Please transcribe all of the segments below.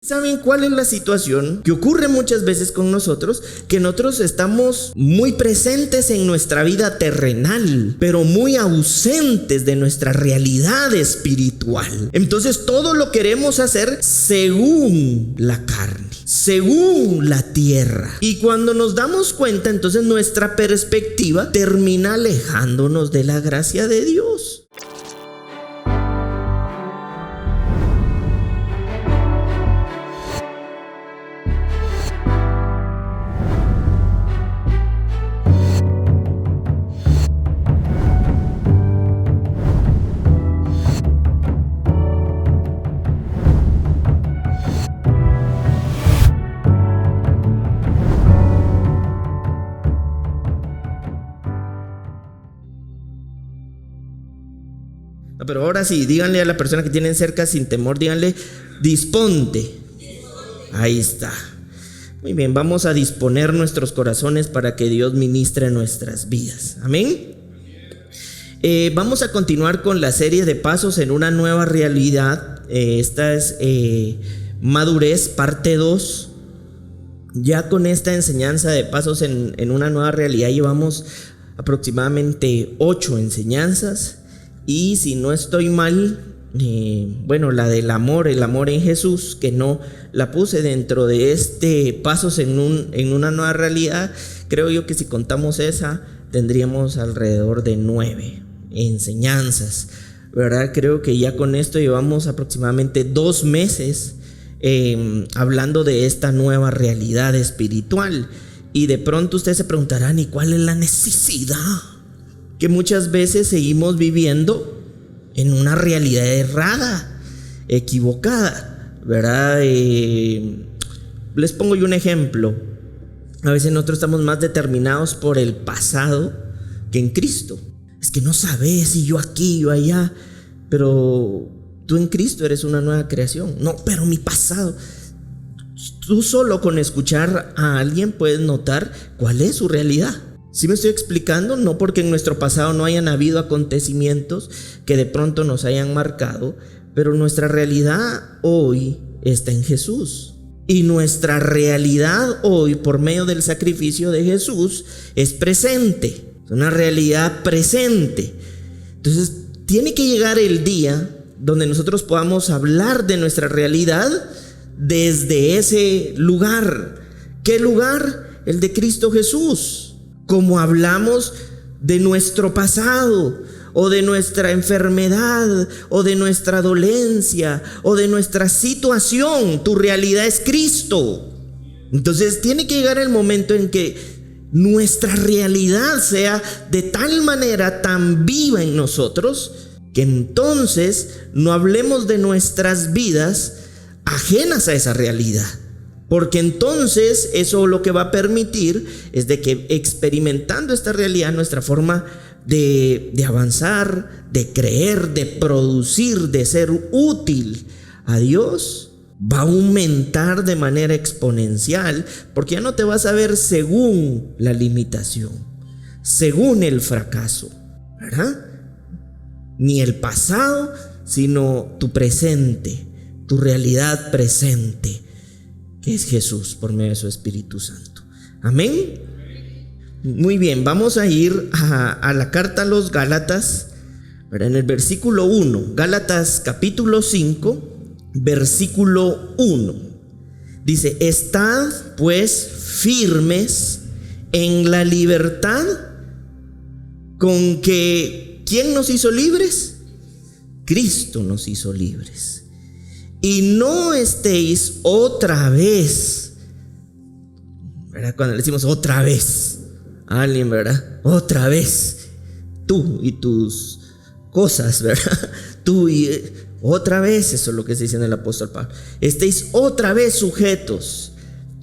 ¿Saben cuál es la situación que ocurre muchas veces con nosotros? Que nosotros estamos muy presentes en nuestra vida terrenal, pero muy ausentes de nuestra realidad espiritual. Entonces todo lo queremos hacer según la carne, según la tierra. Y cuando nos damos cuenta, entonces nuestra perspectiva termina alejándonos de la gracia de Dios. Pero ahora sí, díganle a la persona que tienen cerca sin temor, díganle, disponte. Ahí está. Muy bien, vamos a disponer nuestros corazones para que Dios ministre nuestras vidas. Amén. Vamos a continuar con la serie de pasos en una nueva realidad. Esta es madurez, parte 2. Ya con esta enseñanza de pasos en una nueva realidad llevamos aproximadamente 8 enseñanzas. Y si no estoy mal, la del amor, el amor en Jesús, que no la puse dentro de este pasos en una nueva realidad, creo yo que si contamos esa, tendríamos alrededor de 9 enseñanzas, ¿verdad? Creo que ya con esto llevamos aproximadamente 2 meses hablando de esta nueva realidad espiritual. Y de pronto ustedes se preguntarán, ¿y cuál es la necesidad? Que muchas veces seguimos viviendo en una realidad errada, equivocada, ¿verdad? Les pongo yo un ejemplo. A veces nosotros estamos más determinados por el pasado que en Cristo. Es que no sabes si yo aquí, yo allá, pero tú en Cristo eres una nueva creación. No, pero mi pasado. Tú solo con escuchar a alguien puedes notar cuál es su realidad. ¿Sí me estoy explicando? No porque en nuestro pasado no hayan habido acontecimientos que de pronto nos hayan marcado, pero nuestra realidad hoy está en Jesús. Y nuestra realidad hoy, por medio del sacrificio de Jesús, es presente. Es una realidad presente. Entonces, tiene que llegar el día donde nosotros podamos hablar de nuestra realidad desde ese lugar. ¿Qué lugar? El de Cristo Jesús. Como hablamos de nuestro pasado, o de nuestra enfermedad, o de nuestra dolencia, o de nuestra situación, tu realidad es Cristo. Entonces tiene que llegar el momento en que nuestra realidad sea de tal manera tan viva en nosotros, que entonces no hablemos de nuestras vidas ajenas a esa realidad. Porque entonces eso lo que va a permitir es de que experimentando esta realidad, nuestra forma de avanzar, de creer, de producir, de ser útil a Dios, va a aumentar de manera exponencial, porque ya no te vas a ver según la limitación, según el fracaso, ¿verdad? Ni el pasado, sino tu presente, tu realidad presente, que es Jesús por medio de su Espíritu Santo. Amén. Muy bien, vamos a ir a la carta a los Gálatas, ¿verdad? En el versículo 1, Gálatas capítulo 5, versículo 1. Dice: estad pues firmes en la libertad con que ¿quién nos hizo libres? Cristo nos hizo libres. Y no estéis otra vez, ¿verdad? Cuando le decimos otra vez a alguien, ¿verdad? Otra vez, tú y tus cosas, ¿verdad? Tú y otra vez, eso es lo que se dice en el apóstol Pablo. Estéis otra vez sujetos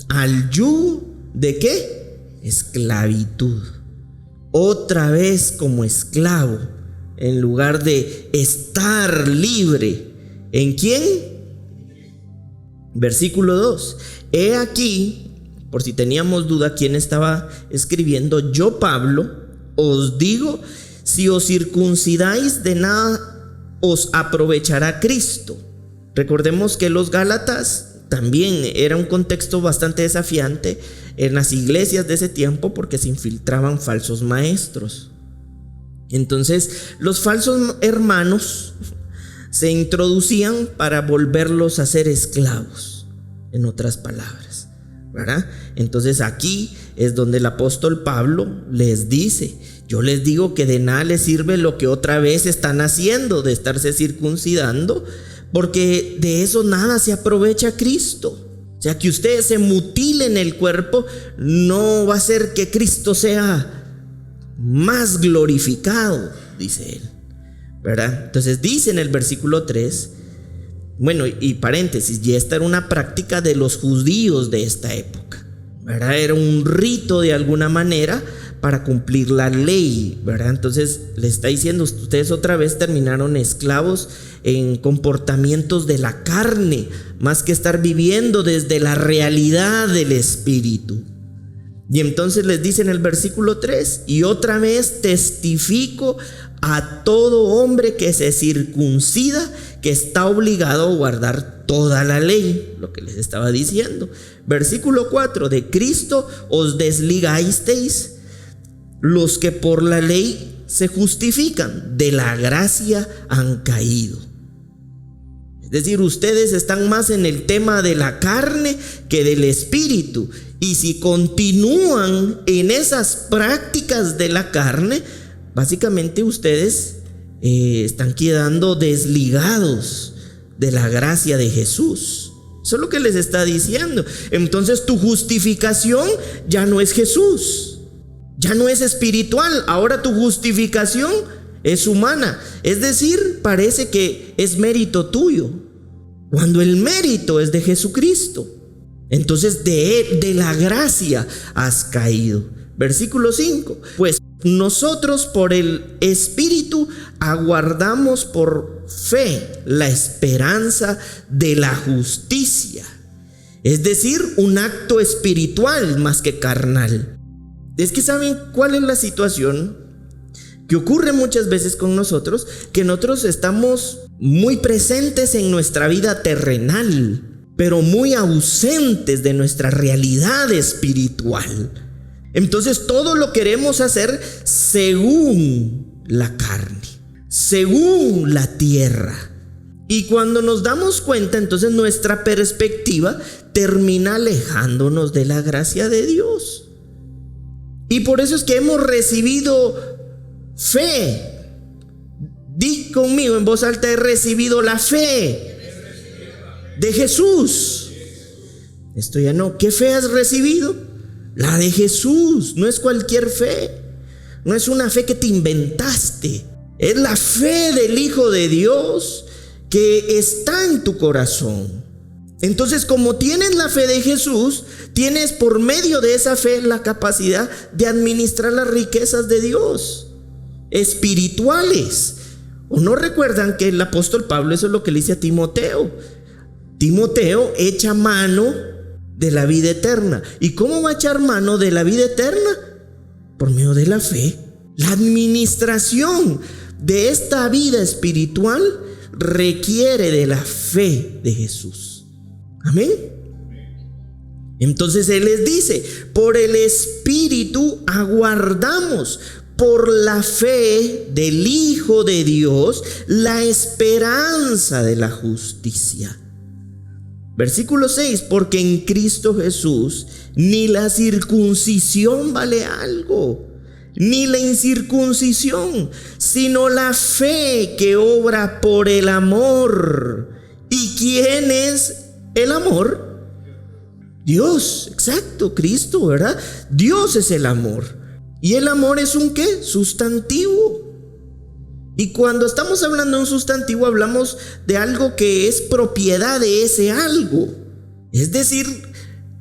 al yugo de ¿qué? Esclavitud. Otra vez como esclavo, en lugar de estar libre. ¿En quién? Versículo 2. He aquí, por si teníamos duda quién estaba escribiendo, yo Pablo os digo, si os circuncidáis, de nada os aprovechará Cristo. Recordemos que los Gálatas también era un contexto bastante desafiante en las iglesias de ese tiempo porque se infiltraban falsos maestros. Entonces los falsos hermanos se introducían para volverlos a ser esclavos, en otras palabras, ¿verdad? Entonces aquí es donde el apóstol Pablo les dice: yo les digo que de nada les sirve lo que otra vez están haciendo, de estarse circuncidando, porque de eso nada se aprovecha Cristo. O sea, que ustedes se mutilen el cuerpo no va a hacer que Cristo sea más glorificado, dice él, ¿verdad? Entonces dice en el versículo 3, bueno, y paréntesis, y esta era una práctica de los judíos de esta época, ¿verdad? Era un rito de alguna manera para cumplir la ley, ¿verdad? Entonces le está diciendo: ustedes otra vez terminaron esclavos en comportamientos de la carne, más que estar viviendo desde la realidad del Espíritu. Y entonces les dice en el versículo 3: y otra vez testifico a todo hombre que se circuncida que está obligado a guardar toda la ley, lo que les estaba diciendo. Versículo 4: de Cristo os desligasteis los que por la ley se justifican, de la gracia han caído. Es decir, ustedes están más en el tema de la carne que del espíritu, y si continúan en esas prácticas de la carne, básicamente ustedes están quedando desligados de la gracia de Jesús. Eso es lo que les está diciendo. Entonces tu justificación ya no es Jesús, ya no es espiritual. Ahora tu justificación es humana. Es decir, parece que es mérito tuyo, cuando el mérito es de Jesucristo. Entonces de la gracia has caído. Versículo 5: pues nosotros por el Espíritu aguardamos por fe la esperanza de la justicia. Es decir, un acto espiritual más que carnal. Es que ¿saben cuál es la situación que ocurre muchas veces con nosotros? Que nosotros estamos muy presentes en nuestra vida terrenal, pero muy ausentes de nuestra realidad espiritual. Entonces todo lo queremos hacer según la carne, según la tierra. Y cuando nos damos cuenta, entonces nuestra perspectiva termina alejándonos de la gracia de Dios. Y por eso es que hemos recibido fe. Di conmigo en voz alta: he recibido la fe de Jesús. Esto ya no. ¿Qué fe has recibido? La de Jesús. No es cualquier fe, no es una fe que te inventaste, es la fe del Hijo de Dios que está en tu corazón. Entonces, como tienes la fe de Jesús, tienes por medio de esa fe la capacidad de administrar las riquezas de Dios espirituales. ¿O no recuerdan que el apóstol Pablo eso es lo que le dice a Timoteo? Timoteo, echa mano de la vida eterna. ¿Y cómo va a echar mano de la vida eterna? Por medio de la fe. La administración de esta vida espiritual requiere de la fe de Jesús. Amén. Entonces él les dice: por el Espíritu aguardamos por la fe del Hijo de Dios la esperanza de la justicia. Versículo 6: porque en Cristo Jesús ni la circuncisión vale algo, ni la incircuncisión, sino la fe que obra por el amor. ¿Y quién es el amor? Dios, exacto, Cristo, ¿verdad? Dios es el amor. ¿Y el amor es un qué? Sustantivo. Y cuando estamos hablando de un sustantivo, hablamos de algo que es propiedad de ese algo. Es decir,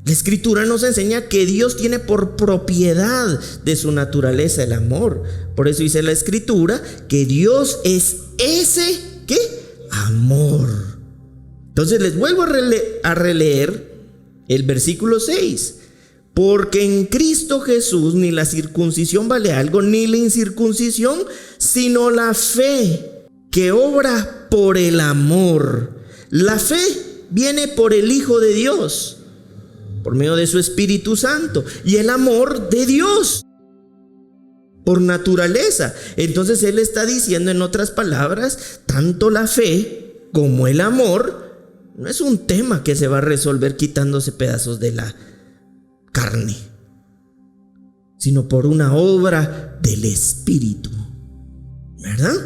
la Escritura nos enseña que Dios tiene por propiedad de su naturaleza el amor. Por eso dice la Escritura que Dios es ese ¿qué? Amor. Entonces les vuelvo a releer el versículo 6. Porque en Cristo Jesús ni la circuncisión vale algo, ni la incircuncisión, sino la fe que obra por el amor. La fe viene por el Hijo de Dios, por medio de su Espíritu Santo, y el amor de Dios por naturaleza. Entonces él está diciendo, en otras palabras, tanto la fe como el amor no es un tema que se va a resolver quitándose pedazos de la carne, sino por una obra del Espíritu, ¿verdad?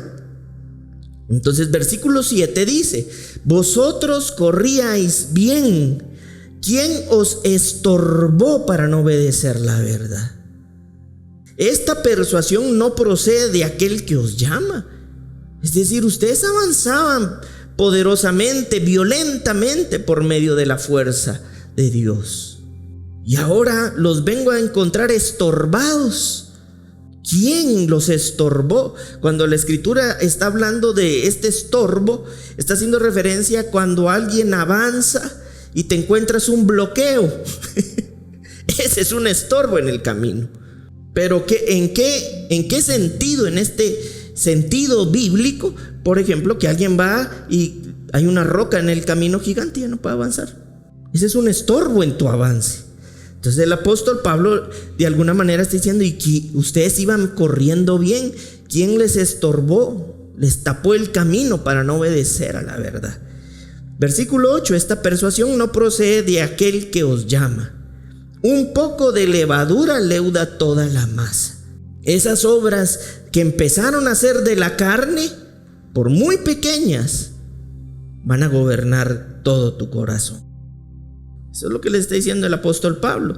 Entonces versículo 7 dice: vosotros corríais bien. ¿Quién os estorbó para no obedecer la verdad? Esta persuasión no procede de aquel que os llama. Es decir, ustedes avanzaban poderosamente, violentamente por medio de la fuerza de Dios. Y ahora los vengo a encontrar estorbados. ¿Quién los estorbó? Cuando la Escritura está hablando de este estorbo, está haciendo referencia a cuando alguien avanza y te encuentras un bloqueo. Ese es un estorbo en el camino. Pero ¿en qué sentido? En este sentido bíblico, por ejemplo, que alguien va y hay una roca en el camino gigante y ya no puede avanzar. Ese es un estorbo en tu avance. Entonces el apóstol Pablo de alguna manera está diciendo: y que ustedes iban corriendo bien, ¿quién les estorbó? Les tapó el camino para no obedecer a la verdad. Versículo 8: esta persuasión no procede de aquel que os llama. Un poco de levadura leuda toda la masa. Esas obras que empezaron a ser de la carne, por muy pequeñas, van a gobernar todo tu corazón. Eso es lo que le está diciendo el apóstol Pablo.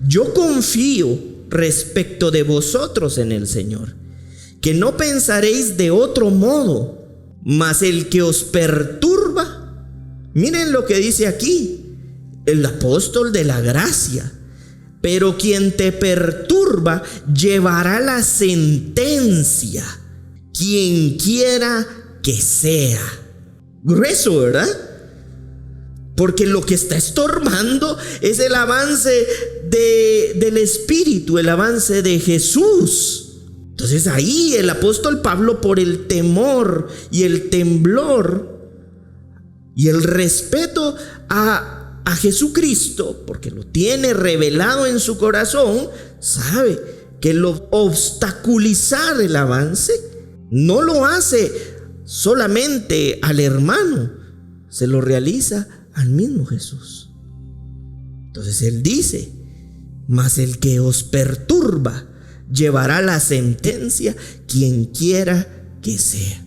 Yo confío respecto de vosotros en el Señor, que no pensaréis de otro modo, mas el que os perturba. Miren lo que dice aquí el apóstol de la gracia: pero quien te perturba llevará la sentencia, quien quiera que sea. Grueso, ¿verdad? Porque lo que está estorbando es el avance del Espíritu, el avance de Jesús. Entonces ahí el apóstol Pablo, por el temor y el temblor y el respeto a Jesucristo, porque lo tiene revelado en su corazón, sabe que lo obstaculizar el avance no lo hace solamente al hermano, se lo realiza al mismo Jesús. Entonces él dice: mas el que os perturba llevará la sentencia, quien quiera que sea.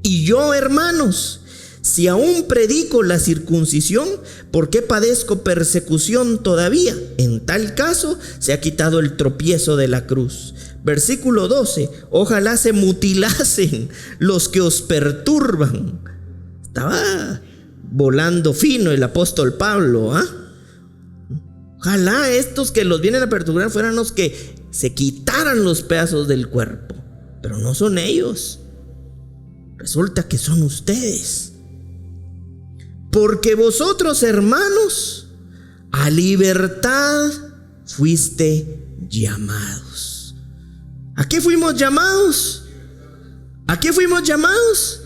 Y yo, hermanos, si aún predico la circuncisión, ¿por qué padezco persecución todavía? En tal caso se ha quitado el tropiezo de la cruz. Versículo 12: ojalá se mutilasen los que os perturban. Estaba volando fino el apóstol Pablo, ¿ah? Ojalá estos que los vienen a perturbar fueran los que se quitaran los pedazos del cuerpo. Pero no son ellos. Resulta que son ustedes. Porque vosotros, hermanos, a libertad fuiste llamados. ¿A qué fuimos llamados? ¿A qué fuimos llamados?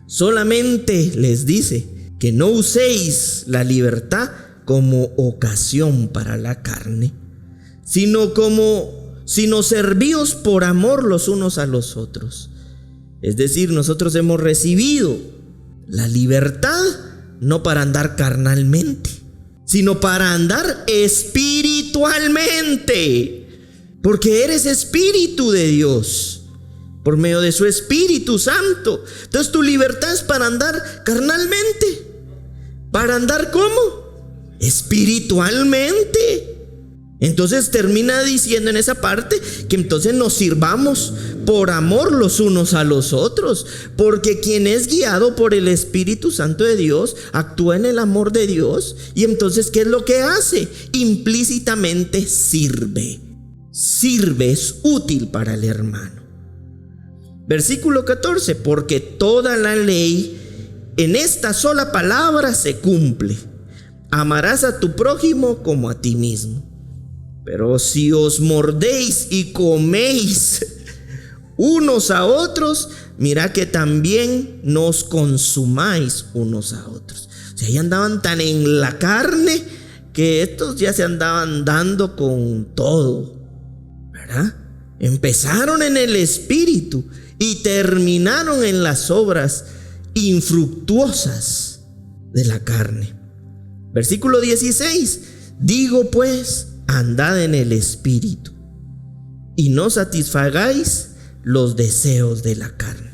Solamente les dice que no uséis la libertad como ocasión para la carne, sino servíos por amor los unos a los otros. Es decir, nosotros hemos recibido la libertad no para andar carnalmente, sino para andar espiritualmente, porque eres espíritu de Dios por medio de su Espíritu Santo. Entonces tu libertad es para andar carnalmente. ¿Para andar cómo? Espiritualmente. Entonces termina diciendo en esa parte que entonces nos sirvamos por amor los unos a los otros, porque quien es guiado por el Espíritu Santo de Dios actúa en el amor de Dios. Y entonces, ¿qué es lo que hace? Implícitamente sirve. Sirve, es útil para el hermano. Versículo 14: porque toda la ley en esta sola palabra se cumple: amarás a tu prójimo como a ti mismo. Pero si os mordéis y coméis unos a otros, mirad que también no os consumáis unos a otros. O sea, ya andaban tan en la carne que estos ya se andaban dando con todo, ¿verdad? Empezaron en el espíritu y terminaron en las obras infructuosas de la carne. Versículo 16: digo pues, andad en el espíritu y no satisfagáis los deseos de la carne.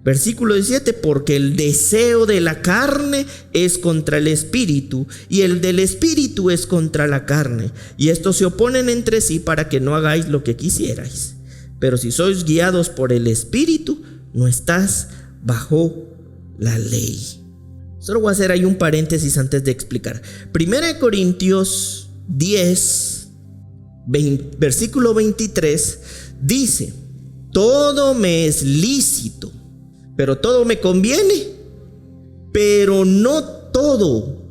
Versículo 17: porque el deseo de la carne es contra el espíritu y el del espíritu es contra la carne, y estos se oponen entre sí para que no hagáis lo que quisierais. Pero si sois guiados por el espíritu, no estás bajo la ley. Solo voy a hacer ahí un paréntesis antes de explicar. 1 Corintios 10, versículo 23 dice: todo me es lícito, pero todo me conviene, pero no todo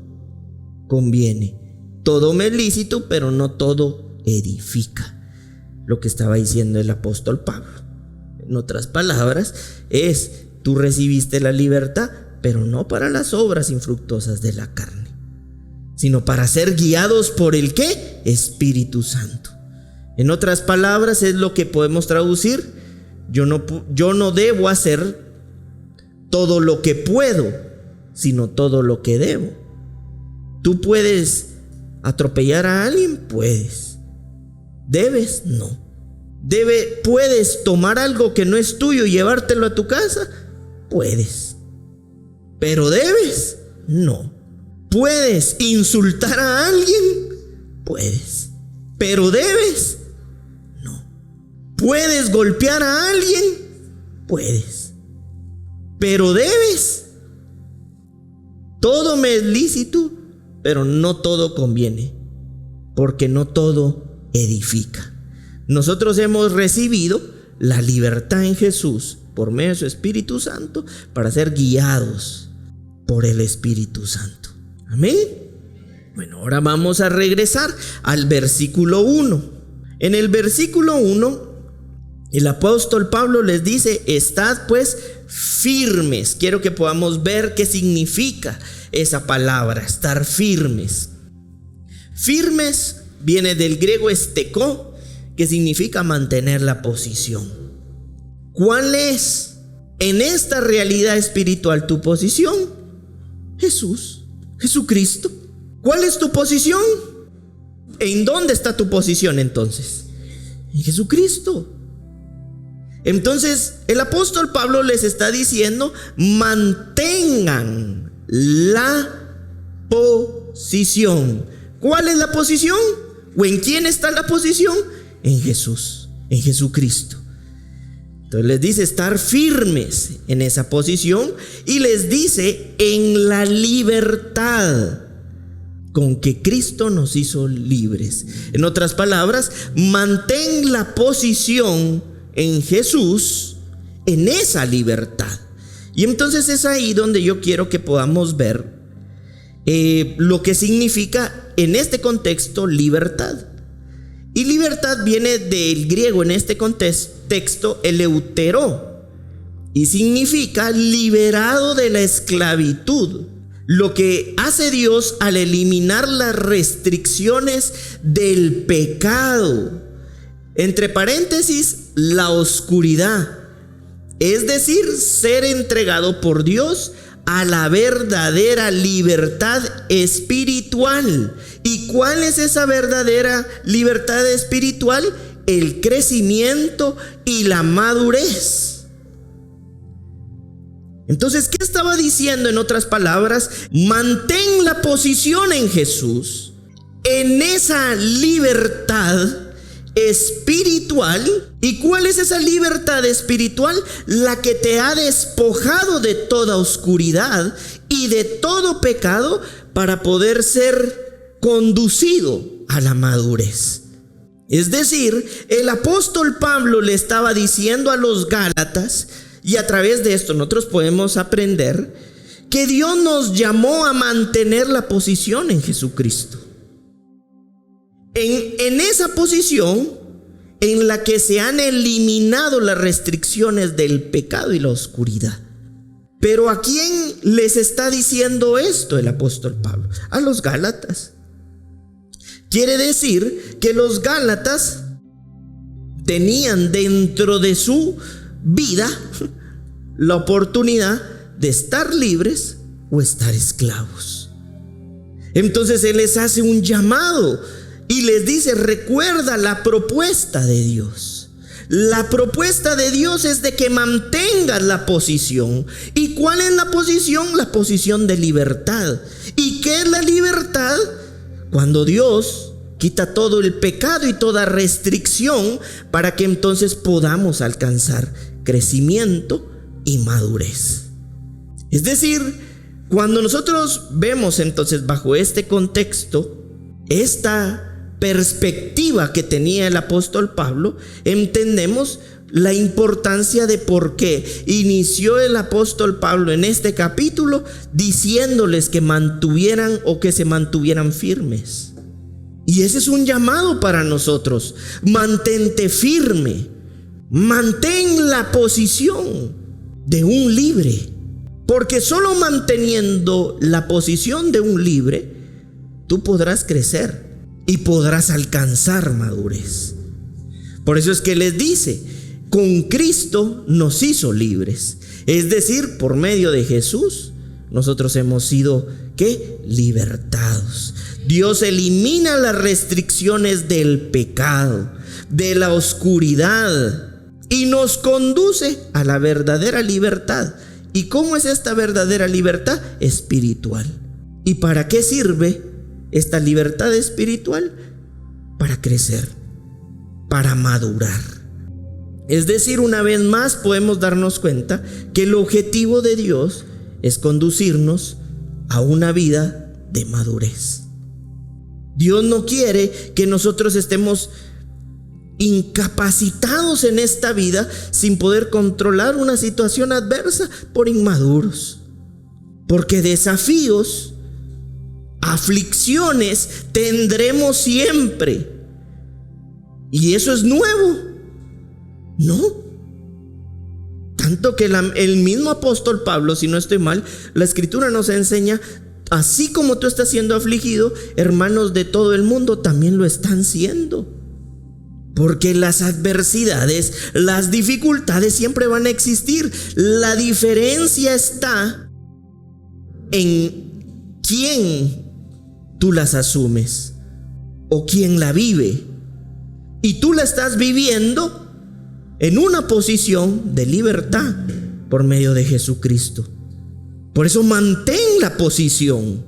conviene. Todo me es lícito, pero no todo edifica. Lo que estaba diciendo el apóstol Pablo. En otras palabras, tú recibiste la libertad, pero no para las obras infructuosas de la carne, sino para ser guiados por el ¿qué? Espíritu Santo. En otras palabras, es lo que podemos traducir: yo no debo hacer todo lo que puedo, sino todo lo que debo. ¿Tú puedes atropellar a alguien? Puedes. ¿Debes? No. ¿Puedes tomar algo que no es tuyo y llevártelo a tu casa? Puedes. ¿Pero debes? No. ¿Puedes insultar a alguien? Puedes. ¿Pero debes? No. ¿Puedes golpear a alguien? Puedes. ¿Pero debes? Todo me es lícito, pero no todo conviene, porque no todo edifica. Nosotros hemos recibido la libertad en Jesús por medio de su Espíritu Santo para ser guiados por el Espíritu Santo. Amén. Bueno, ahora vamos a regresar al versículo 1. En el versículo 1, el apóstol Pablo les dice: estad pues firmes. Quiero que podamos ver qué significa esa palabra, estar firmes. Firmes viene del griego esteko, que significa mantener la posición. ¿Cuál es en esta realidad espiritual tu posición? Jesucristo. ¿Cuál es tu posición? ¿En dónde está tu posición entonces? En Jesucristo. Entonces el apóstol Pablo les está diciendo: mantengan la posición. ¿Cuál es la posición? ¿O en quién está la posición? En Jesús, en Jesucristo. Entonces les dice estar firmes en esa posición, y les dice en la libertad con que Cristo nos hizo libres. En otras palabras, mantén la posición en Jesús, en esa libertad. Y entonces es ahí donde yo quiero que podamos ver lo que significa en este contexto libertad. Y libertad viene del griego en este contexto eleuteró, y significa liberado de la esclavitud. Lo que hace Dios al eliminar las restricciones del pecado, entre paréntesis, la oscuridad, es decir, ser entregado por Dios a la verdadera libertad espiritual. ¿Y cuál es esa verdadera libertad espiritual? El crecimiento y la madurez. Entonces, ¿qué estaba diciendo en otras palabras? Mantén la posición en Jesús, en esa libertad espiritual. ¿Y cuál es esa libertad espiritual? La que te ha despojado de toda oscuridad y de todo pecado para poder ser conducido a la madurez. Es decir, el apóstol Pablo le estaba diciendo a los Gálatas, y a través de esto nosotros podemos aprender que Dios nos llamó a mantener la posición en Jesucristo. En esa posición en la que se han eliminado las restricciones del pecado y la oscuridad. Pero ¿a quién les está diciendo esto el apóstol Pablo? A los Gálatas. Quiere decir que los Gálatas tenían dentro de su vida la oportunidad de estar libres o estar esclavos. Entonces Él les hace un llamado y les dice: recuerda la propuesta de Dios. La propuesta de Dios es de que mantengas la posición. ¿Y cuál es la posición? La posición de libertad. ¿Y qué es la libertad? Cuando Dios quita todo el pecado y toda restricción para que entonces podamos alcanzar crecimiento y madurez. Es decir, cuando nosotros vemos entonces bajo este contexto, esta perspectiva que tenía el apóstol Pablo, entendemos la importancia de por qué inició el apóstol Pablo en este capítulo diciéndoles que mantuvieran o que se mantuvieran firmes. Y ese es un llamado para nosotros: mantente firme, mantén la posición de un libre, porque solo manteniendo la posición de un libre tú podrás crecer y podrás alcanzar madurez. Por eso es que les dice: con Cristo nos hizo libres. Es decir, por medio de Jesús nosotros hemos sido ¿qué? Libertados. Dios elimina las restricciones del pecado, de la oscuridad, y nos conduce a la verdadera libertad. ¿Y cómo es esta verdadera libertad? Espiritual. ¿Y para qué sirve esta libertad espiritual? Para crecer, para madurar. Es decir, una vez más podemos darnos cuenta que el objetivo de Dios es conducirnos a una vida de madurez. Dios no quiere que nosotros estemos incapacitados en esta vida sin poder controlar una situación adversa por inmaduros. Porque desafíos, aflicciones tendremos siempre. ¿Y eso es nuevo? No. Tanto que el mismo apóstol Pablo, si no estoy mal, la escritura nos enseña: así como tú estás siendo afligido, hermanos de todo el mundo también lo están siendo. Porque las adversidades, las dificultades siempre van a existir. La diferencia está en quién tú las asumes o quién la vive. Y tú la estás viviendo en una posición de libertad por medio de Jesucristo. Por eso mantén la posición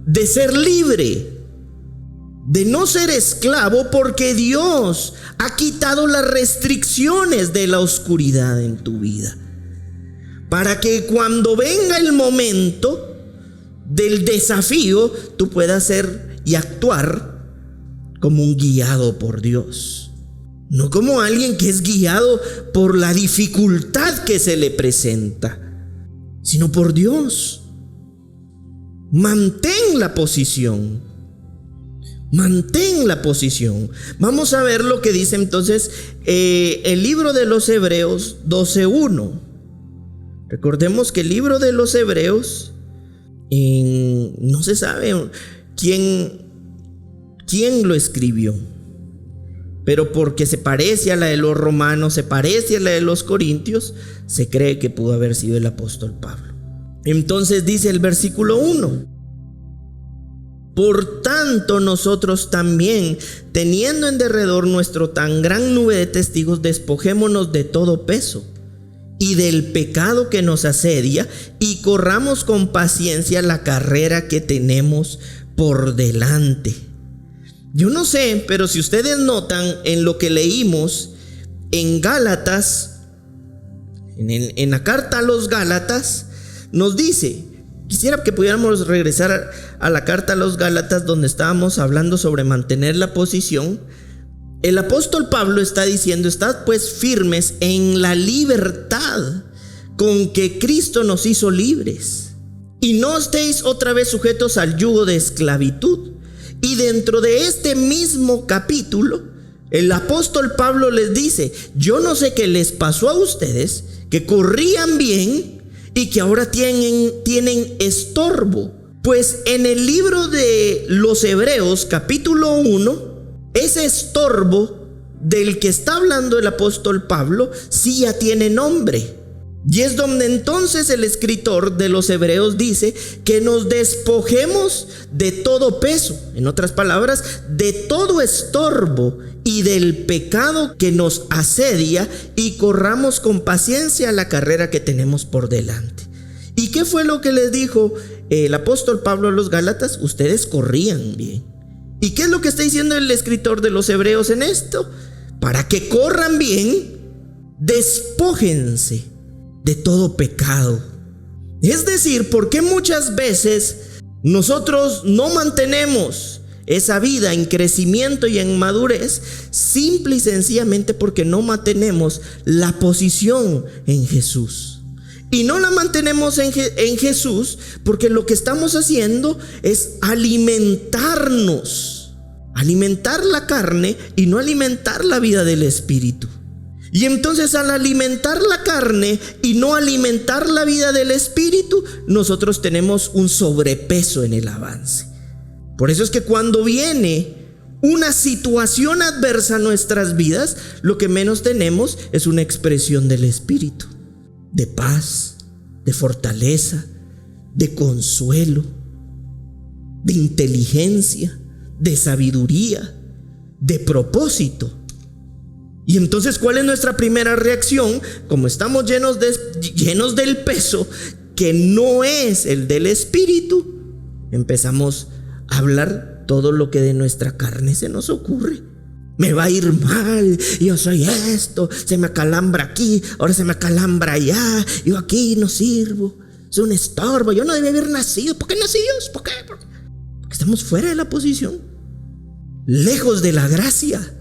de ser libre, de no ser esclavo, porque Dios ha quitado las restricciones de la oscuridad en tu vida, para que cuando venga el momento del desafío tú puedas ser y actuar como un guiado por Dios, no como alguien que es guiado por la dificultad que se le presenta, sino por Dios. Mantén la posición. Mantén la posición. Vamos a ver lo que dice entonces el libro de los Hebreos 12:1. Recordemos que el libro de los Hebreos, no se sabe quién lo escribió, pero porque se parece a la de los romanos, se parece a la de los corintios, se cree que pudo haber sido el apóstol Pablo. Entonces dice el versículo 1: por tanto nosotros también, teniendo en derredor nuestro tan gran nube de testigos, despojémonos de todo peso y del pecado que nos asedia, y corramos con paciencia la carrera que tenemos por delante. Yo no sé, pero si ustedes notan en lo que leímos en Gálatas, en la carta a los Gálatas, nos dice, quisiera que pudiéramos regresar a la carta a los Gálatas donde estábamos hablando sobre mantener la posición. El apóstol Pablo está diciendo: estad pues firmes en la libertad con que Cristo nos hizo libres, y no estéis otra vez sujetos al yugo de esclavitud. Y dentro de este mismo capítulo El apóstol Pablo les dice: yo no sé qué les pasó a ustedes, que corrían bien y que ahora tienen estorbo. Pues en el libro de los Hebreos, capítulo 1, ese estorbo del que está hablando el apóstol Pablo sí ya tiene nombre. Y es donde entonces el escritor de los Hebreos dice que nos despojemos de todo peso, en otras palabras, de todo estorbo y del pecado que nos asedia, y corramos con paciencia la carrera que tenemos por delante. ¿Y qué fue lo que les dijo el apóstol Pablo a los Gálatas? Ustedes corrían bien. ¿Y qué es lo que está diciendo el escritor de los Hebreos en esto? Para que corran bien, despójense de todo pecado. Es decir, ¿por qué muchas veces nosotros no mantenemos esa vida en crecimiento y en madurez? Simple y sencillamente porque no mantenemos la posición en Jesús. Y no la mantenemos en Jesús porque lo que estamos haciendo es alimentarnos, alimentar la carne y no alimentar la vida del Espíritu. Y entonces, al alimentar la carne y no alimentar la vida del Espíritu, nosotros tenemos un sobrepeso en el avance. Por eso es que cuando viene una situación adversa a nuestras vidas, lo que menos tenemos es una expresión del Espíritu, de paz, de fortaleza, de consuelo, de inteligencia, de sabiduría, de propósito. Y entonces, ¿cuál es nuestra primera reacción? Como estamos llenos del peso que no es el del Espíritu, empezamos a hablar todo lo que de nuestra carne se nos ocurre. Me va a ir mal, yo soy esto, se me acalambra aquí, ahora se me acalambra allá, yo aquí no sirvo, soy un estorbo, yo no debí haber nacido. ¿Por qué nací Dios? ¿Por qué? Porque estamos fuera de la posición, lejos de la gracia,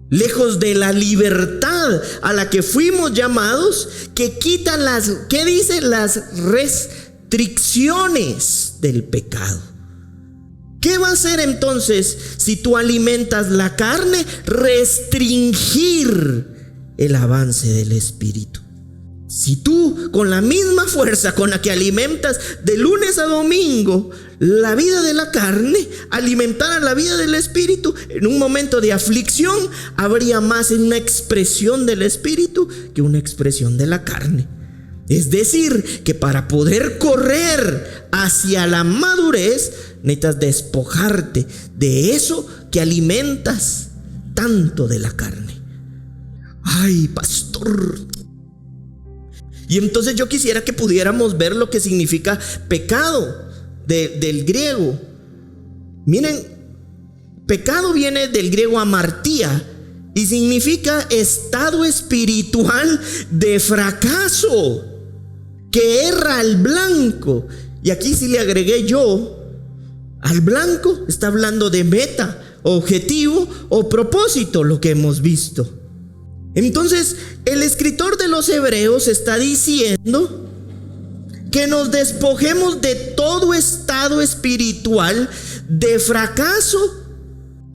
lejos de la libertad a la que fuimos llamados, que quitan las restricciones del pecado. ¿Qué va a hacer entonces si tú alimentas la carne? Restringir el avance del Espíritu. Si tú, con la misma fuerza con la que alimentas de lunes a domingo la vida de la carne, alimentaras la vida del Espíritu, en un momento de aflicción habría más en una expresión del Espíritu que una expresión de la carne. Es decir, que para poder correr hacia la madurez, necesitas despojarte de eso que alimentas tanto de la carne. Ay, pastor. Y entonces yo quisiera que pudiéramos ver lo que significa pecado del griego. Miren, pecado viene del griego amartía y significa estado espiritual de fracaso, que erra al blanco. Y aquí sí le agregué yo, al blanco está hablando de meta, objetivo o propósito, lo que hemos visto. Entonces, el escritor de los Hebreos está diciendo que nos despojemos de todo estado espiritual de fracaso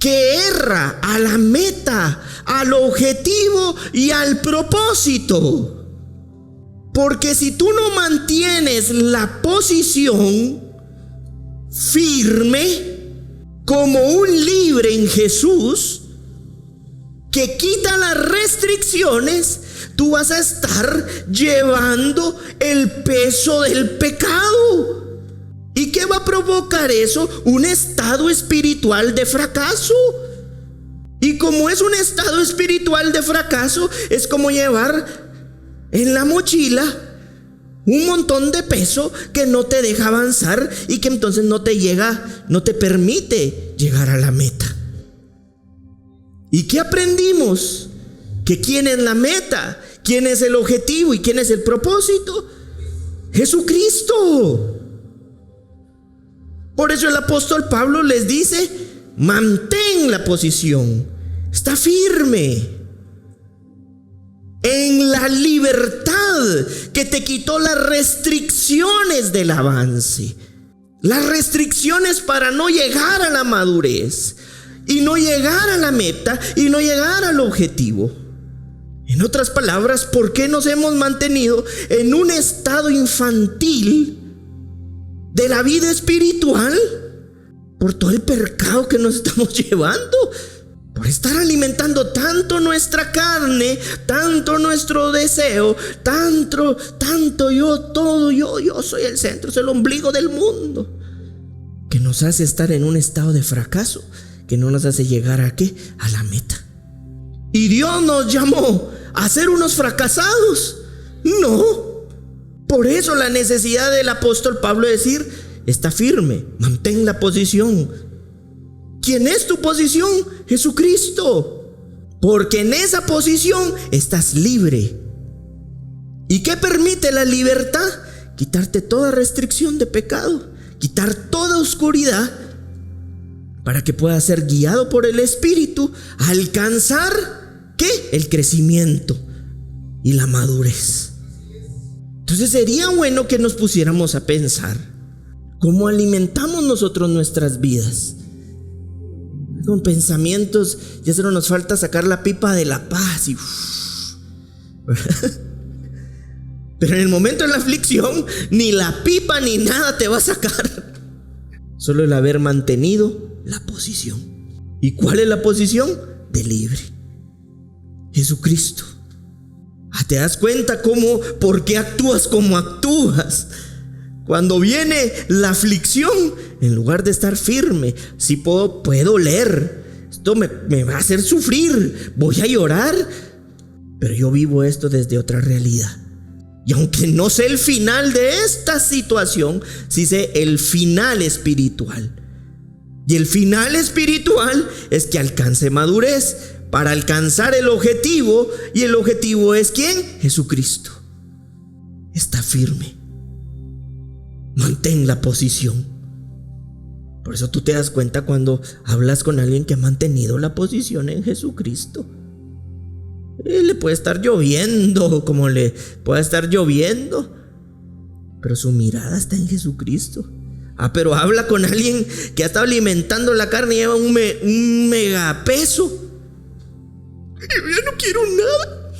que erra a la meta, al objetivo y al propósito. Porque si tú no mantienes la posición firme como un libre en Jesús, que quita las restricciones, tú vas a estar llevando el peso del pecado. ¿Y qué va a provocar eso? Un estado espiritual de fracaso. Y como es un estado espiritual de fracaso, es como llevar en la mochila un montón de peso que no te deja avanzar y que entonces no te permite llegar a la meta. ¿Y qué aprendimos? Que quién es la meta, quién es el objetivo y quién es el propósito. Jesucristo. Por eso el apóstol Pablo les dice: mantén la posición, está firme en la libertad que te quitó las restricciones del avance, las restricciones para no llegar a la madurez. y no llegar a la meta y no llegar al objetivo. En otras palabras, ¿por qué nos hemos mantenido en un estado infantil de la vida espiritual? Por todo el pecado que nos estamos llevando, por estar alimentando tanto nuestra carne, tanto nuestro deseo, tanto yo soy el centro, soy el ombligo del mundo, que nos hace estar en un estado de fracaso, que no nos hace llegar ¿a qué? A la meta. ¿Y Dios nos llamó a ser unos fracasados? No. Por eso la necesidad del apóstol Pablo de decir: está firme, mantén la posición. ¿Quién es tu posición? Jesucristo. Porque en esa posición estás libre. ¿Y qué permite la libertad? Quitarte toda restricción de pecado, quitar toda oscuridad, para que puedas ser guiado por el Espíritu a alcanzar ¿qué? El crecimiento y la madurez. Entonces sería bueno que nos pusiéramos a pensar cómo alimentamos nosotros nuestras vidas. Con pensamientos, ya solo nos falta sacar la pipa de la paz y pero en el momento de la aflicción, ni la pipa ni nada te va a sacar. Solo el haber mantenido la posición. ¿Y cuál es la posición? De libre. Jesucristo. ¿Te das cuenta por qué actúas como actúas? Cuando viene la aflicción, en lugar de estar firme, sí puede doler, esto me va a hacer sufrir, voy a llorar, pero yo vivo esto desde otra realidad. Y aunque no sé el final de esta situación, sí sé el final espiritual. Y el final espiritual es que alcance madurez para alcanzar el objetivo. Y el objetivo es ¿quién? Jesucristo. Está firme. Mantén la posición. Por eso tú te das cuenta cuando hablas con alguien que ha mantenido la posición en Jesucristo. Le puede estar lloviendo, como le puede estar lloviendo, pero su mirada está en Jesucristo. Pero habla con alguien que ha estado alimentando la carne y lleva un megapeso. Yo ya no quiero nada.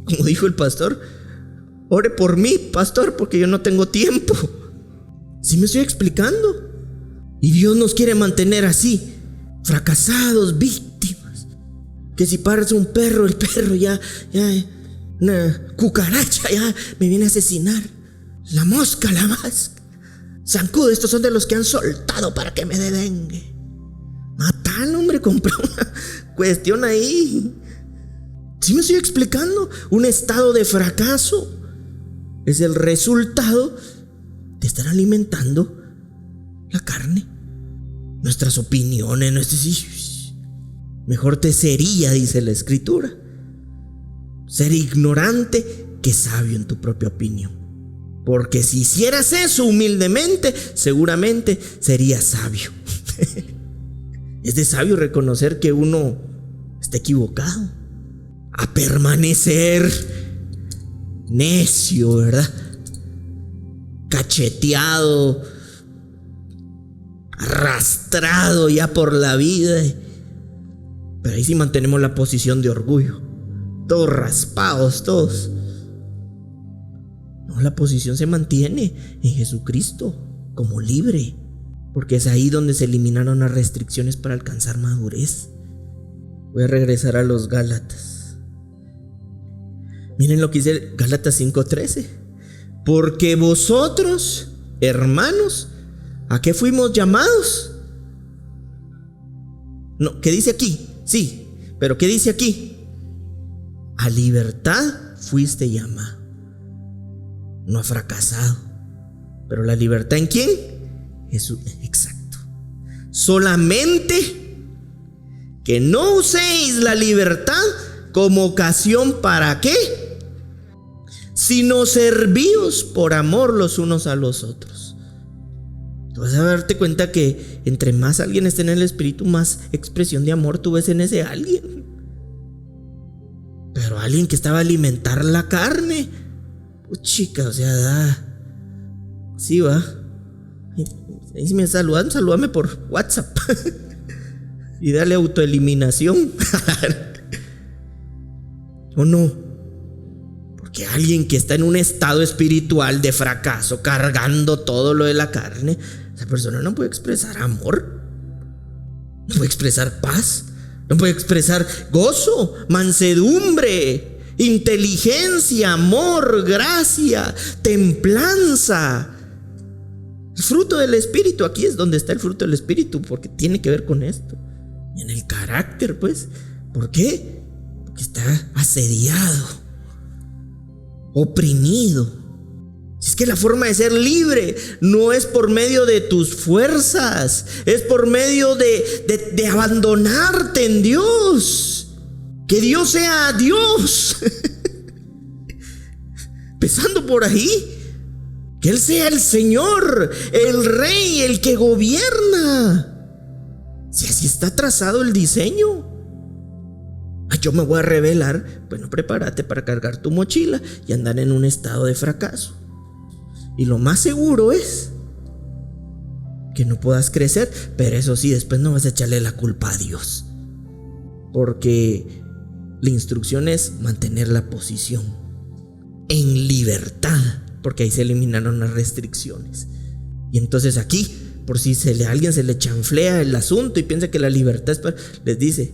Como dijo el pastor: ore por mí, pastor, porque yo no tengo tiempo. ¿Sí me estoy explicando? Y Dios nos quiere mantener así, fracasados, víctimas. Que si pasa un perro, el perro ya una cucaracha ya me viene a asesinar. La mosca. Zancudo, estos son de los que han soltado para que me dé dengue. Matalo, hombre, compré una cuestión ahí. ¿Sí me estoy explicando? Un estado de fracaso es el resultado de estar alimentando la carne, nuestras opiniones, mejor te sería, dice la Escritura, ser ignorante que sabio en tu propia opinión. Porque si hicieras eso humildemente, seguramente serías sabio. Es de sabio reconocer que uno está equivocado, a permanecer necio, ¿verdad? Cacheteado, arrastrado ya por la vida. Pero ahí sí mantenemos la posición de orgullo, todos raspados, todos. No, la posición se mantiene en Jesucristo como libre, porque es ahí donde se eliminaron las restricciones para alcanzar madurez. Voy a regresar a los Gálatas. Miren lo que dice Gálatas 5:13. Porque vosotros, hermanos, ¿a qué fuimos llamados? No, ¿qué dice aquí? Sí, pero ¿qué dice aquí? A libertad fuiste llamado. No ha fracasado. Pero la libertad ¿en quién? Jesús. Exacto. Solamente que no uséis la libertad como ocasión para ¿qué? Sino servíos por amor los unos a los otros. Tú vas a darte cuenta que entre más alguien esté en el Espíritu, más expresión de amor tú ves en ese alguien. Pero alguien que estaba a alimentar la carne, pues chica, o sea, sí va. Y si me saludan, salúdame por WhatsApp. y dale autoeliminación. ¿O no? Porque alguien que está en un estado espiritual de fracaso, cargando todo lo de la carne, esa persona no puede expresar amor, no puede expresar paz, no puede expresar gozo, mansedumbre, inteligencia, amor, gracia, templanza. El fruto del Espíritu, aquí es donde está el fruto del Espíritu, porque tiene que ver con esto. Y en el carácter, pues, ¿por qué? Porque está asediado, oprimido. Si es que la forma de ser libre no es por medio de tus fuerzas, es por medio de abandonarte en Dios. Que Dios sea Dios. Empezando por ahí. Que Él sea el Señor, el Rey, el que gobierna. Si así está trazado el diseño. Yo me voy a rebelar. Bueno, prepárate para cargar tu mochila y andar en un estado de fracaso. Y lo más seguro es que no puedas crecer, pero eso sí, después no vas a echarle la culpa a Dios. Porque la instrucción es mantener la posición en libertad, porque ahí se eliminaron las restricciones. Y entonces aquí, por si a alguien se le chanflea el asunto y piensa que la libertad es para, les dice,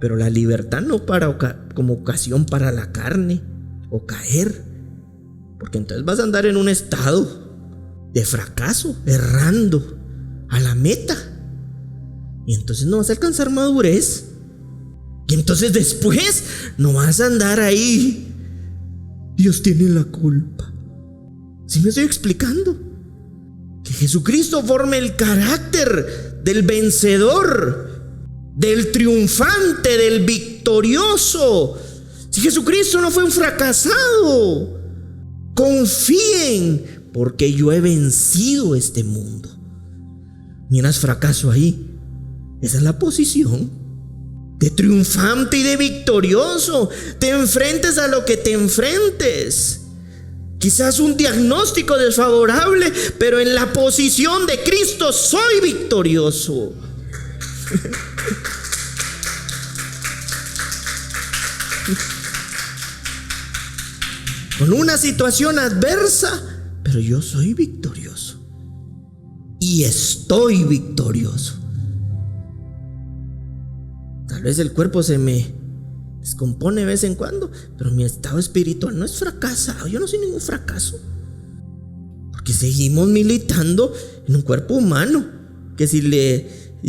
pero la libertad no como ocasión para la carne o caer, porque entonces vas a andar en un estado de fracaso, errando a la meta, y entonces no vas a alcanzar madurez, y entonces después no vas a andar ahí. Dios tiene la culpa. ¿Sí me estoy explicando? Que Jesucristo forme el carácter del vencedor, del triunfante, del victorioso. Si Jesucristo no fue un fracasado, confíen, porque yo he vencido este mundo. Miras fracaso ahí. Esa es la posición de triunfante y de victorioso. Te enfrentes a lo que te enfrentes. Quizás un diagnóstico desfavorable, pero en la posición de Cristo soy victorioso. Con una situación adversa, pero yo soy victorioso. Y estoy victorioso. Tal vez el cuerpo se me descompone de vez en cuando, pero mi estado espiritual no es fracasado. Yo no soy ningún fracaso, porque seguimos militando en un cuerpo humano. Que si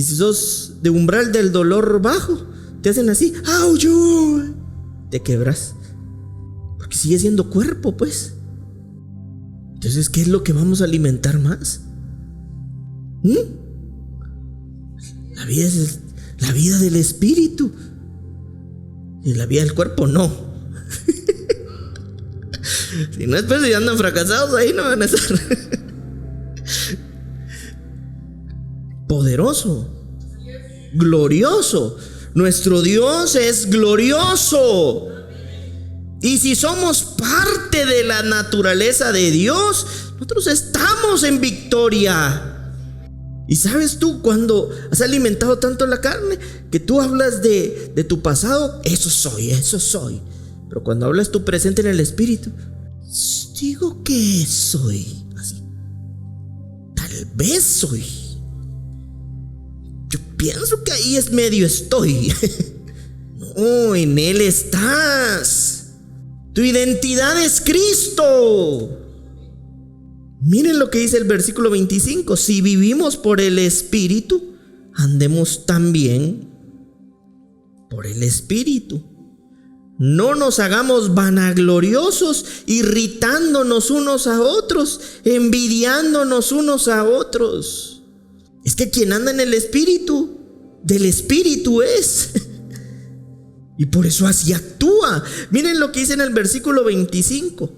sos de umbral del dolor bajo, te hacen así, ¡au! Te quebras, porque sigue siendo cuerpo, pues. Entonces, ¿qué es lo que vamos a alimentar más? La vida es la vida del espíritu, y la vida del cuerpo no. Si no, después si andan fracasados ahí no van a estar. Poderoso, glorioso. Nuestro Dios es glorioso. Y si somos parte de la naturaleza de Dios, nosotros estamos en victoria. Y sabes tú, cuando has alimentado tanto la carne, que tú hablas de tu pasado, eso soy. Pero cuando hablas tu presente en el espíritu, digo que soy así. Tal vez soy. Yo pienso que ahí es medio estoy. No, en Él estás. Tu identidad es Cristo. Miren lo que dice el versículo 25. Si vivimos por el Espíritu, andemos también por el Espíritu. No nos hagamos vanagloriosos, irritándonos unos a otros, envidiándonos unos a otros. Es que quien anda en el Espíritu, del Espíritu es. Y por eso así actúa. Miren lo que dice en el versículo 25.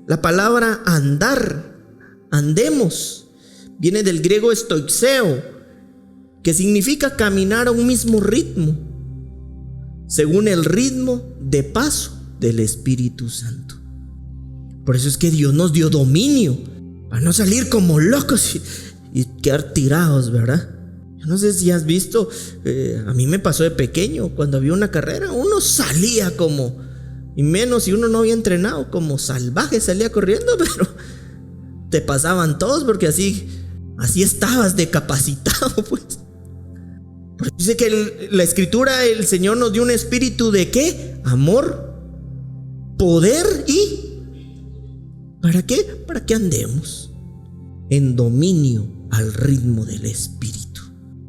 La palabra andar, andemos, viene del griego estoixeo, que significa caminar a un mismo ritmo, según el ritmo de paso del Espíritu Santo. Por eso es que Dios nos dio dominio, para no salir como locos y quedar tirados, ¿verdad? Yo no sé si has visto, a mí me pasó de pequeño, cuando había una carrera, uno salía como, y menos si uno no había entrenado, como salvaje salía corriendo, pero te pasaban todos porque así estabas decapacitado, pues. Porque dice que la escritura, el Señor nos dio un espíritu de ¿qué? Amor, poder y ¿para qué? Para que andemos en dominio al ritmo del espíritu.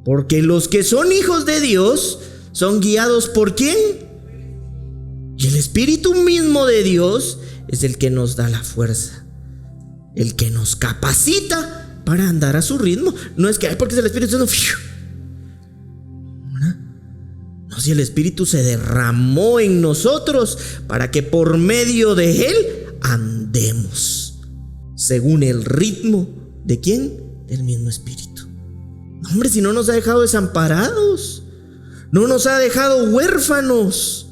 Porque los que son hijos de Dios son guiados ¿por quién? Y el espíritu mismo de Dios es el que nos da la fuerza, el que nos capacita para andar a su ritmo. No es que porque es el Espíritu Santo. No, si el Espíritu se derramó en nosotros para que por medio de Él andemos según el ritmo ¿de quién? Del mismo Espíritu. Hombre, si no nos ha dejado desamparados, no nos ha dejado huérfanos,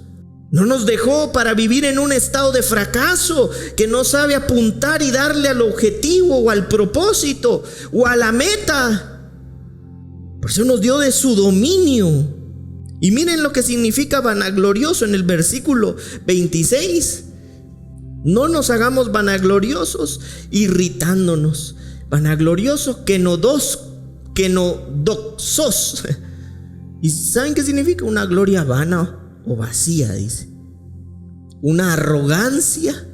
no nos dejó para vivir en un estado de fracaso, que no sabe apuntar y darle al objetivo o al propósito o a la meta. Por eso nos dio de su dominio. Y miren lo que significa vanaglorioso en el versículo 26. No nos hagamos vanagloriosos irritándonos. Vanaglorioso kenodoxos. ¿Y saben qué significa? Una gloria vana o vacía, dice. Una arrogancia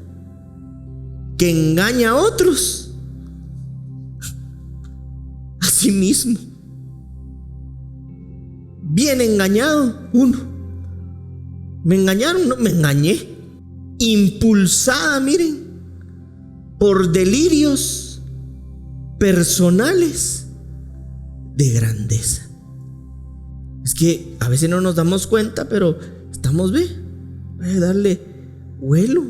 que engaña a otros, a sí mismo. Bien engañado uno. Me engañaron, no me engañé. Impulsada, miren, por delirios personales de grandeza. Es que a veces no nos damos cuenta, pero estamos a darle vuelo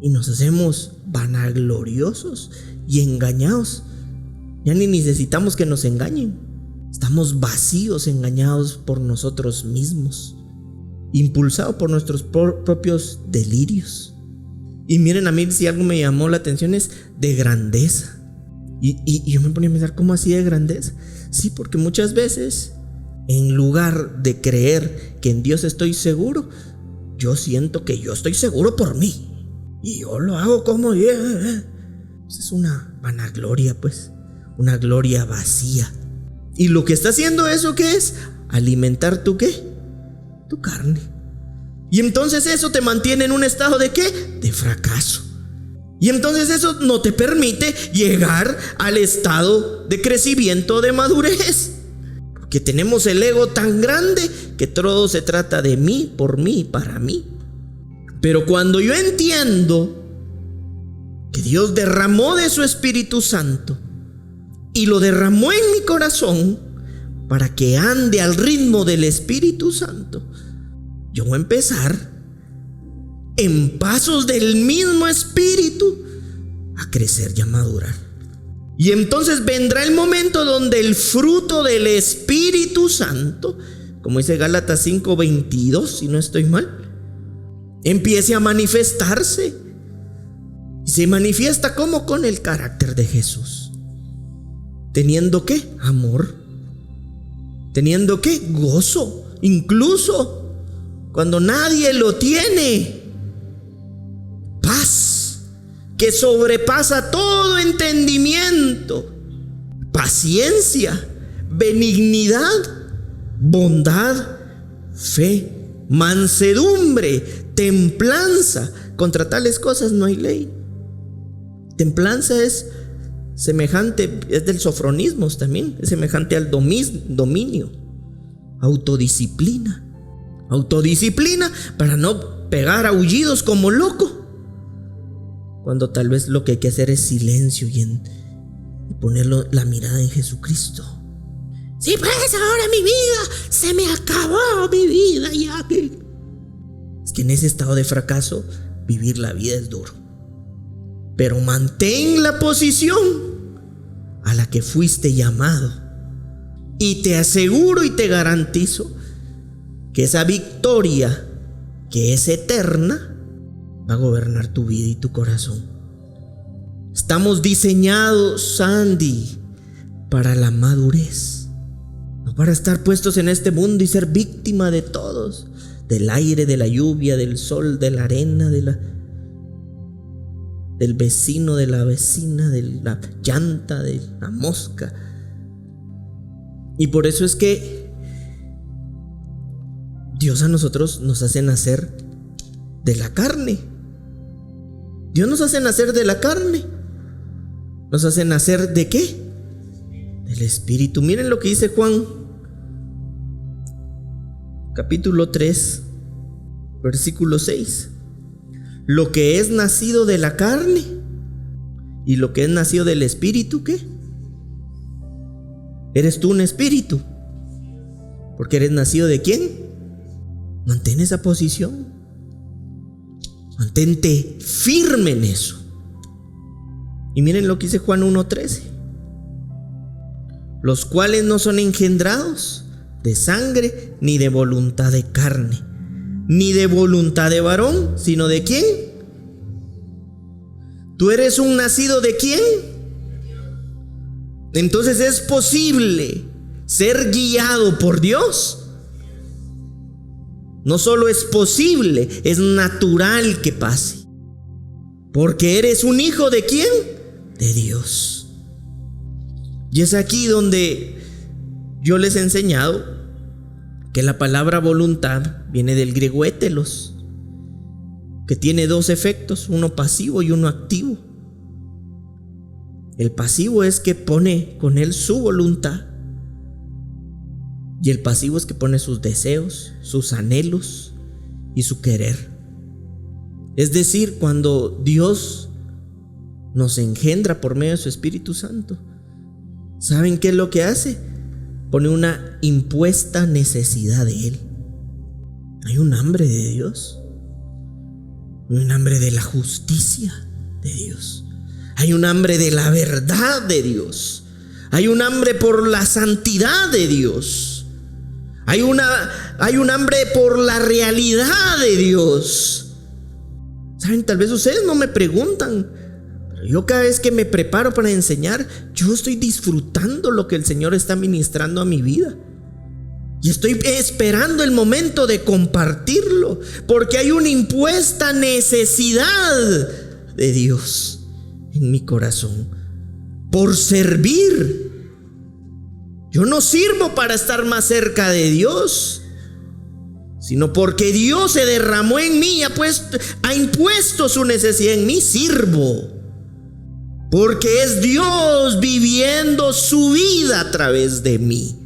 y nos hacemos vanagloriosos y engañados. Ya ni necesitamos que nos engañen. Estamos vacíos, engañados por nosotros mismos, impulsados por nuestros propios delirios. Y miren, a mí si algo me llamó la atención es de grandeza. Y yo me ponía a pensar, ¿cómo así de grandeza? Sí, porque muchas veces, en lugar de creer que en Dios estoy seguro, yo siento que yo estoy seguro por mí. Y yo lo hago como es una vanagloria, pues, una gloria vacía. Y lo que está haciendo eso, ¿qué es? Alimentar tu ¿qué? Tu carne. Y entonces eso te mantiene en un estado de ¿qué? De fracaso. Y entonces eso no te permite llegar al estado de crecimiento, de madurez. Porque tenemos el ego tan grande que todo se trata de mí, por mí, para mí. Pero cuando yo entiendo que Dios derramó de su Espíritu Santo y lo derramó en mi corazón para que ande al ritmo del Espíritu Santo, yo voy a empezar en pasos del mismo Espíritu a crecer y a madurar. Y entonces vendrá el momento donde el fruto del Espíritu Santo, como dice Gálatas 5:22, si no estoy mal, empiece a manifestarse. Y se manifiesta como con el carácter de Jesús. Teniendo ¿qué? Amor. Teniendo ¿qué? Gozo. Incluso cuando nadie lo tiene. Paz que sobrepasa todo entendimiento. Paciencia, benignidad, bondad, fe, mansedumbre, templanza. Contra tales cosas no hay ley. Templanza es semejante, es del sofronismos también, es semejante al dominio. Autodisciplina. Autodisciplina para no pegar aullidos como loco, cuando tal vez lo que hay que hacer es silencio y poner la mirada en Jesucristo. Sí, pues ahora mi vida, se me acabó mi vida ya. Es que en ese estado de fracaso, vivir la vida es duro. Pero mantén la posición a la que fuiste llamado. Y te aseguro y te garantizo que esa victoria, que es eterna, va a gobernar tu vida y tu corazón. Estamos diseñados, Sandy, para la madurez. no para estar puestos en este mundo y ser víctima de todos, del aire, de la lluvia, del sol, de la arena, del vecino, de la vecina, de la llanta, de la mosca. Y por eso es que Dios a nosotros nos hace nacer de la carne. Dios nos hace nacer de la carne. ¿Nos hace nacer de qué? Del Espíritu. Miren lo que dice Juan, capítulo 3, versículo 6. Lo que es nacido de la carne y lo que es nacido del Espíritu, ¿qué? ¿Eres tú un espíritu? Porque eres nacido ¿de quién? Mantén esa posición. Mantente firme en eso. Y miren lo que dice Juan 1:13. Los cuales no son engendrados de sangre, ni de voluntad de carne, ni de voluntad de varón, sino ¿de quién? ¿Tú eres un nacido de quién? Entonces es posible ser guiado por Dios. No solo es posible, es natural que pase. Porque eres un hijo ¿de quién? De Dios. Y es aquí donde yo les he enseñado que la palabra voluntad viene del griego ételos, que tiene dos efectos, uno pasivo y uno activo. El pasivo es que pone con él su voluntad, y el pasivo es que pone sus deseos, sus anhelos y su querer. Es decir, cuando Dios nos engendra por medio de su Espíritu Santo, ¿saben qué es lo que hace? Pone una impuesta necesidad de Él. Hay un hambre de Dios, un hambre de la justicia de Dios, hay un hambre de la verdad de Dios, hay un hambre por la santidad de Dios, hay un hambre por la realidad de Dios. Saben, tal vez ustedes no me preguntan, pero yo cada vez que me preparo para enseñar, yo estoy disfrutando lo que el Señor está ministrando a mi vida. Y estoy esperando el momento de compartirlo, porque hay una impuesta necesidad de Dios en mi corazón por servir. Yo no sirvo para estar más cerca de Dios, sino porque Dios se derramó en mí y ha impuesto su necesidad en mí. Sirvo porque es Dios viviendo su vida a través de mí.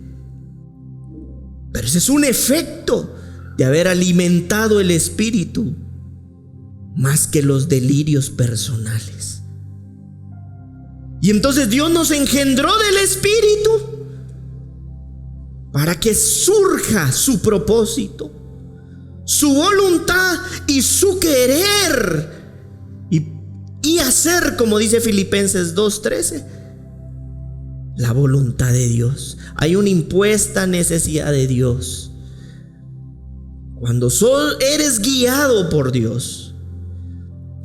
Pero ese es un efecto de haber alimentado el Espíritu más que los delirios personales. Y entonces Dios nos engendró del Espíritu para que surja su propósito, su voluntad y su querer y hacer, como dice Filipenses 2:13, la voluntad de Dios. Hay una impuesta necesidad de Dios. Cuando eres guiado por Dios,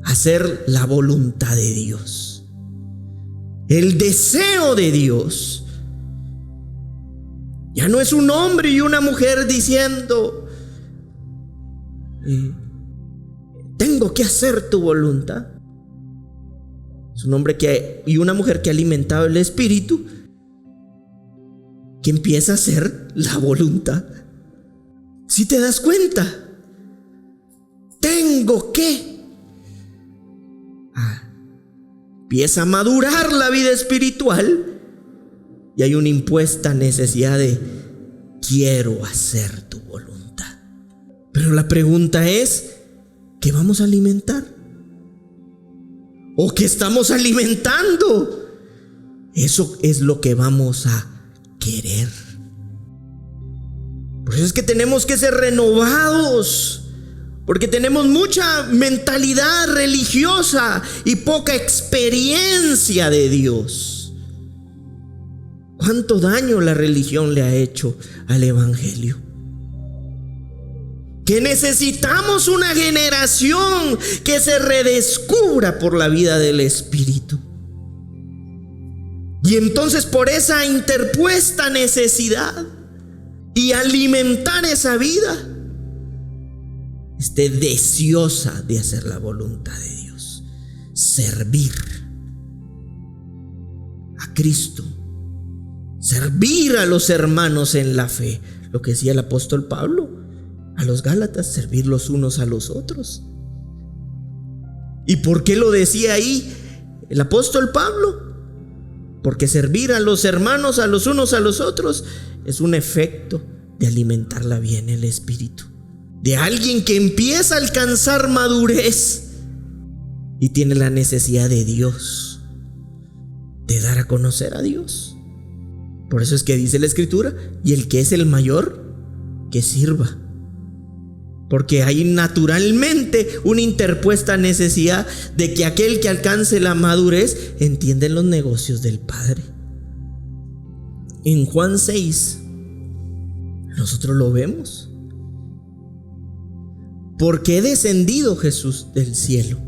hacer la voluntad de Dios, el deseo de Dios. Ya no es un hombre y una mujer diciendo: tengo que hacer tu voluntad. Es un hombre y una mujer que ha alimentado el Espíritu, que empieza a hacer la voluntad. Si te das cuenta, tengo que. Empieza a madurar la vida espiritual y hay una impuesta necesidad de: quiero hacer tu voluntad. Pero la pregunta es: ¿qué vamos a alimentar? ¿O qué estamos alimentando? Eso es lo que vamos a querer. Por eso es que tenemos que ser renovados, porque tenemos mucha mentalidad religiosa y poca experiencia de Dios. ¿Cuánto daño la religión le ha hecho al Evangelio? Que necesitamos una generación que se redescubra por la vida del Espíritu. Y entonces, por esa interpuesta necesidad, y alimentar esa vida, esté deseosa de hacer la voluntad de Dios, servir a Cristo, servir a los hermanos en la fe. Lo que decía el apóstol Pablo a los Gálatas, servir los unos a los otros. ¿Y por qué lo decía ahí el apóstol Pablo? Porque servir a los hermanos, a los unos a los otros, es un efecto de alimentar la vida en el espíritu, de alguien que empieza a alcanzar madurez y tiene la necesidad de Dios, de dar a conocer a Dios. Por eso es que dice la Escritura: y el que es el mayor, que sirva. Porque hay naturalmente una interpuesta necesidad de que aquel que alcance la madurez entiende los negocios del Padre. En Juan 6 nosotros lo vemos. Porque he descendido, Jesús, del cielo,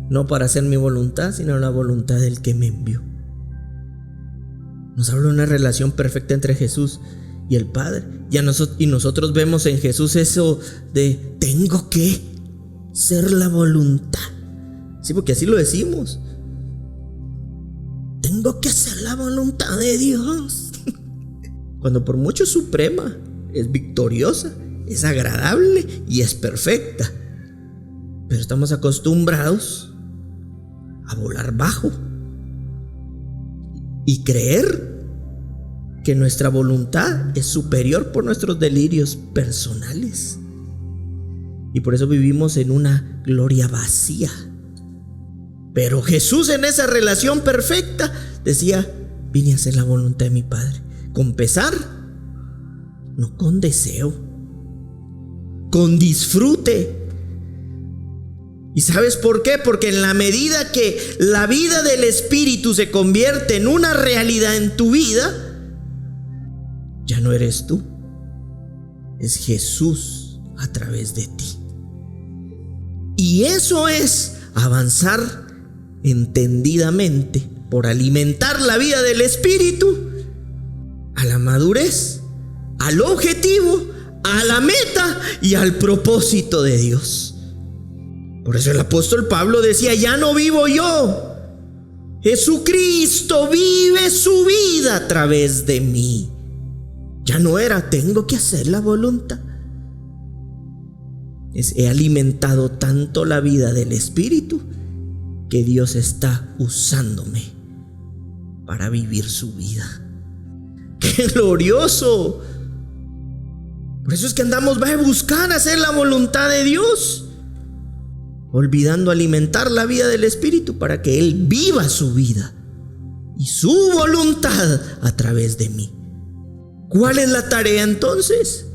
no para hacer mi voluntad, sino la voluntad del que me envió. Nos habla de una relación perfecta entre Jesús y el Padre. Y nosotros vemos en Jesús eso de tengo que ser la voluntad. Sí, porque así lo decimos. Tengo que hacer la voluntad de Dios. Cuando por mucho es suprema, es victoriosa, es agradable y es perfecta. Pero estamos acostumbrados a volar bajo y creer que nuestra voluntad es superior por nuestros delirios personales. Y por eso vivimos en una gloria vacía. Pero Jesús, en esa relación perfecta, decía: vine a hacer la voluntad de mi Padre, con pesar, no con deseo, con disfrute. ¿Y sabes por qué? Porque en la medida que la vida del Espíritu se convierte en una realidad en tu vida, ya no eres tú, es Jesús a través de ti. Y eso es avanzar entendidamente por alimentar la vida del Espíritu a la madurez, al objetivo, a la meta y al propósito de Dios. Por eso el apóstol Pablo decía: ya no vivo yo, Jesucristo vive su vida a través de mí. Ya no era tengo que hacer la voluntad. He alimentado tanto la vida del Espíritu que Dios está usándome para vivir su vida. ¡Qué glorioso! Por eso es que andamos a buscar hacer la voluntad de Dios, olvidando alimentar la vida del Espíritu para que Él viva su vida y su voluntad a través de mí. ¿Cuál es la tarea entonces?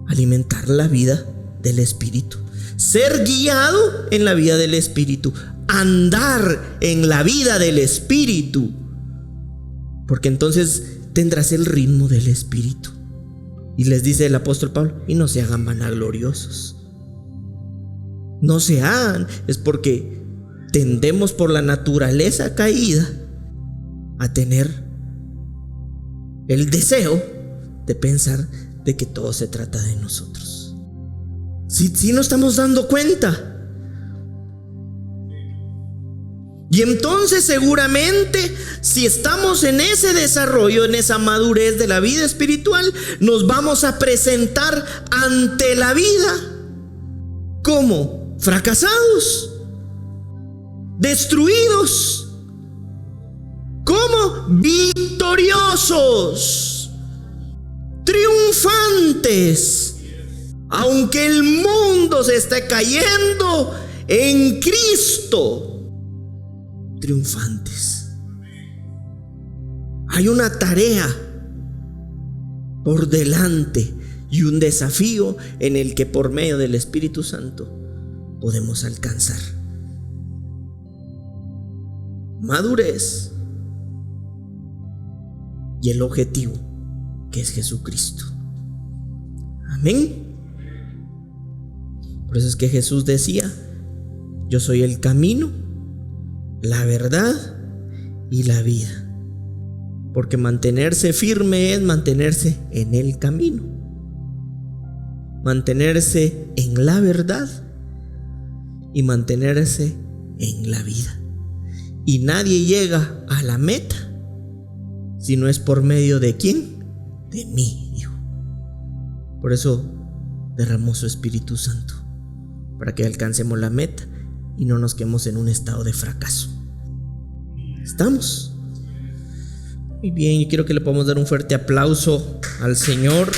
Alimentar la vida del Espíritu, ser guiado en la vida del Espíritu, andar en la vida del Espíritu, porque entonces tendrás el ritmo del Espíritu. Y les dice el apóstol Pablo: y no se hagan vanagloriosos. No se hagan, es porque tendemos por la naturaleza caída a tener el deseo de pensar de que todo se trata de nosotros. Si no estamos dando cuenta. Y entonces seguramente, si estamos en ese desarrollo, en esa madurez de la vida espiritual, nos vamos a presentar ante la vida como fracasados, destruidos, como victoriosos, triunfantes. Aunque el mundo se esté cayendo, en Cristo triunfantes. Hay una tarea por delante y un desafío en el que por medio del Espíritu Santo podemos alcanzar madurez y el objetivo, que es Jesucristo. Amén. Por eso es que Jesús decía: yo soy el camino, la verdad y la vida. Porque mantenerse firme es mantenerse en el camino, mantenerse en la verdad y mantenerse en la vida. Y nadie llega a la meta si no es por medio de ¿quién? De mí, dijo. Por eso derramó su Espíritu Santo, para que alcancemos la meta y no nos quedemos en un estado de fracaso. ¿Estamos? Muy bien, yo quiero que le podamos dar un fuerte aplauso al Señor.